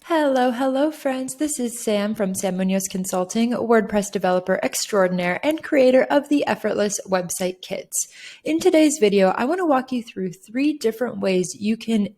Hello, friends. This is Sam from Sam Munoz Consulting, WordPress developer extraordinaire and creator of the effortless website kits. In today's video, I want to walk you through 3 different ways you can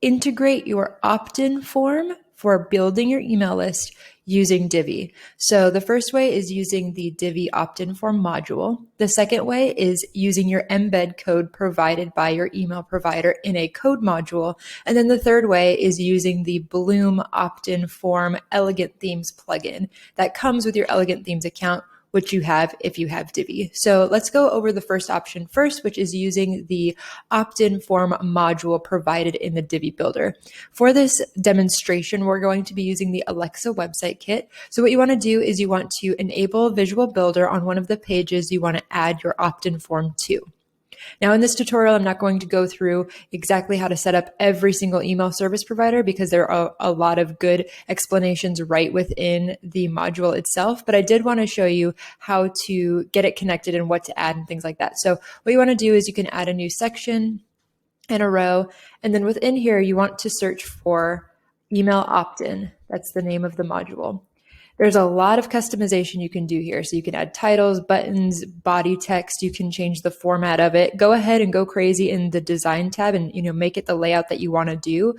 integrate your opt-in form for building your email list using Divi. So the first way is using the Divi opt-in form module. The second way is using your embed code provided by your email provider in a code module. And then the third way is using the Bloom opt-in form Elegant Themes plugin that comes with your Elegant Themes account, which you have if you have Divi. So let's go over the first option first, which is using the opt-in form module provided in the Divi builder. For this demonstration, we're going to be using the Alexa website kit. So what you want to do is you want to enable Visual Builder on one of the pages you want to add your opt-in form to. Now, in this tutorial, I'm not going to go through exactly how to set up every single email service provider because there are a lot of good explanations right within the module itself, but I did want to show you how to get it connected and what to add and things like that. So what you want to do is you can add a new section and a row, and then within here, you want to search for email opt-in. That's the name of the module. There's a lot of customization you can do here. So you can add titles, buttons, body text. You can change the format of it. Go ahead and go crazy in the design tab and make it the layout that you want to do.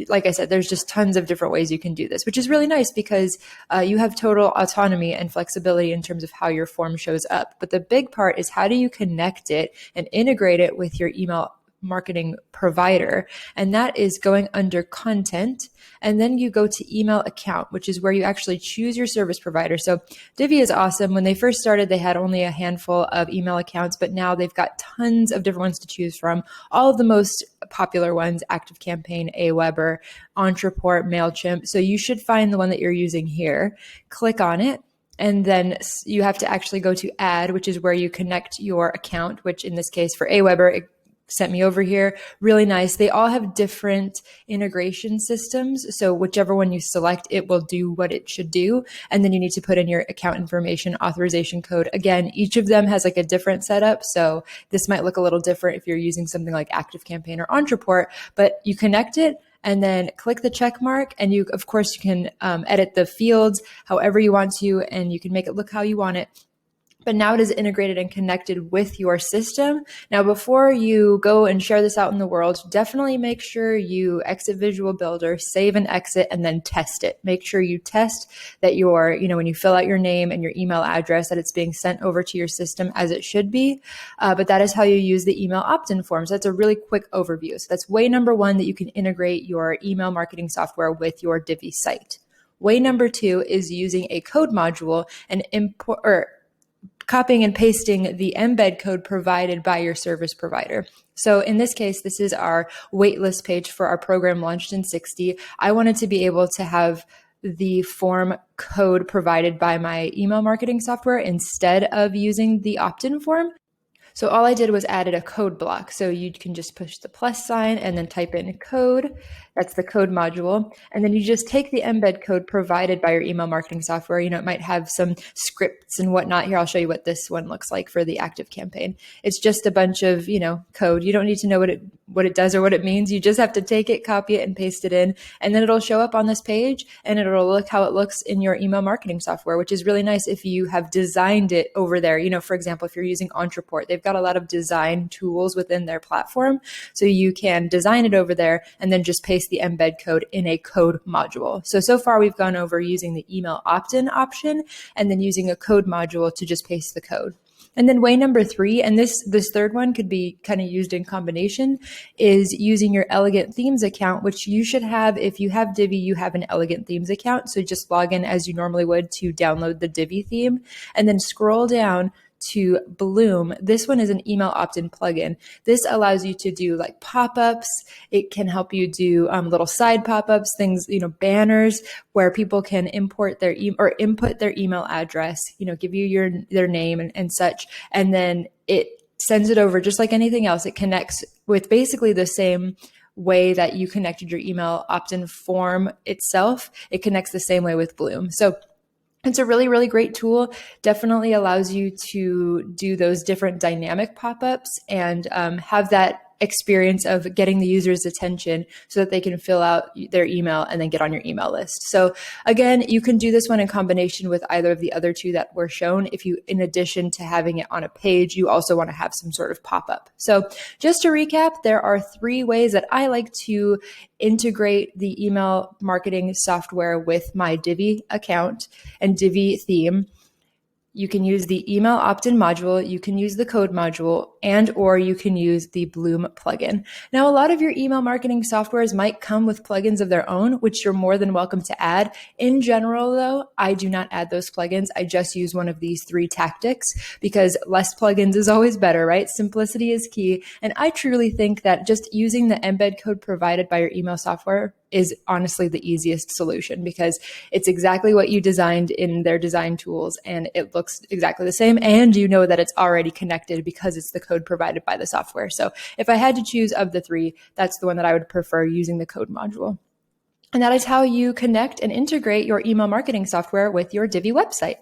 Like I said, there's just tons of different ways you can do this, which is really nice because you have total autonomy and flexibility in terms of how your form shows up. But the big part is how do you connect it and integrate it with your email marketing provider, and that is going under content, and then you go to email account, which is where you actually choose your service provider. So Divi is awesome. When they first started, they had only a handful of email accounts, but now they've got tons of different ones to choose from. All of the most popular ones: ActiveCampaign, Aweber, Entreport, MailChimp. So you should find the one that you're using here, click on it, and then you have to actually go to add, which is where you connect your account, which in this case for Aweber, it sent me over here. Really nice. They all have different integration systems. So whichever one you select, it will do what it should do. And then you need to put in your account information, authorization code. Again, each of them has like a different setup. So this might look a little different if you're using something like ActiveCampaign or Entreport, but you connect it and then click the check mark. And you, of course, you can edit the fields however you want to, and you can make it look how you want it. But now it is integrated and connected with your system. Now, before you go and share this out in the world, definitely make sure you exit Visual Builder, save and exit, and then test it. Make sure you test that your, when you fill out your name and your email address, that it's being sent over to your system as it should be. But that is how you use the email opt-in form. So that's a really quick overview. So that's way number 1, that you can integrate your email marketing software with your Divi site. Way number 2 is using a code module and copying and pasting the embed code provided by your service provider. So in this case, this is our waitlist page for our program launched in 60. I wanted to be able to have the form code provided by my email marketing software instead of using the opt-in form. So all I did was added a code block. So you can just push the plus sign and then type in code. That's the code module. And then you just take the embed code provided by your email marketing software. It might have some scripts and whatnot. Here, I'll show you what this one looks like for the ActiveCampaign. It's just a bunch of, code. You don't need to know what it does or what it means. You just have to take it, copy it, and paste it in. And then it'll show up on this page and it'll look how it looks in your email marketing software, which is really nice if you have designed it over there. For example, if you're using Entreport, they've got a lot of design tools within their platform. So you can design it over there and then just paste the embed code in a code module. So far we've gone over using the email opt-in option and then using a code module to just paste the code. And then way number 3, and this third one could be kind of used in combination, is using your Elegant Themes account, which you should have. If you have Divi, you have an Elegant Themes account. So just log in as you normally would to download the Divi theme and then scroll down to Bloom. This one is an email opt-in plugin. This allows you to do like pop-ups. It can help you do little side pop-ups, things, banners where people can import their or input their email address, give you their name and such. And then it sends it over just like anything else. It connects with basically the same way that you connected your email opt-in form itself. It connects the same way with Bloom. So it's a really, really great tool. Definitely allows you to do those different dynamic pop-ups and have that experience of getting the user's attention so that they can fill out their email and then get on your email list. So again, you can do this one in combination with either of the other two that were shown. If you, in addition to having it on a page, you also want to have some sort of pop-up. So just to recap, there are 3 ways that I like to integrate the email marketing software with my Divi account and Divi theme. You can use the email opt-in module, you can use the code module, and or you can use the Bloom plugin. Now, a lot of your email marketing softwares might come with plugins of their own, which you're more than welcome to add. In general, though, I do not add those plugins. I just use one of these 3 tactics because less plugins is always better, right? Simplicity is key. And I truly think that just using the embed code provided by your email software is honestly the easiest solution because it's exactly what you designed in their design tools and it looks exactly the same. And you know that it's already connected because it's the code provided by the software. So if I had to choose of the 3, that's the one that I would prefer, using the code module. And that is how you connect and integrate your email marketing software with your Divi website.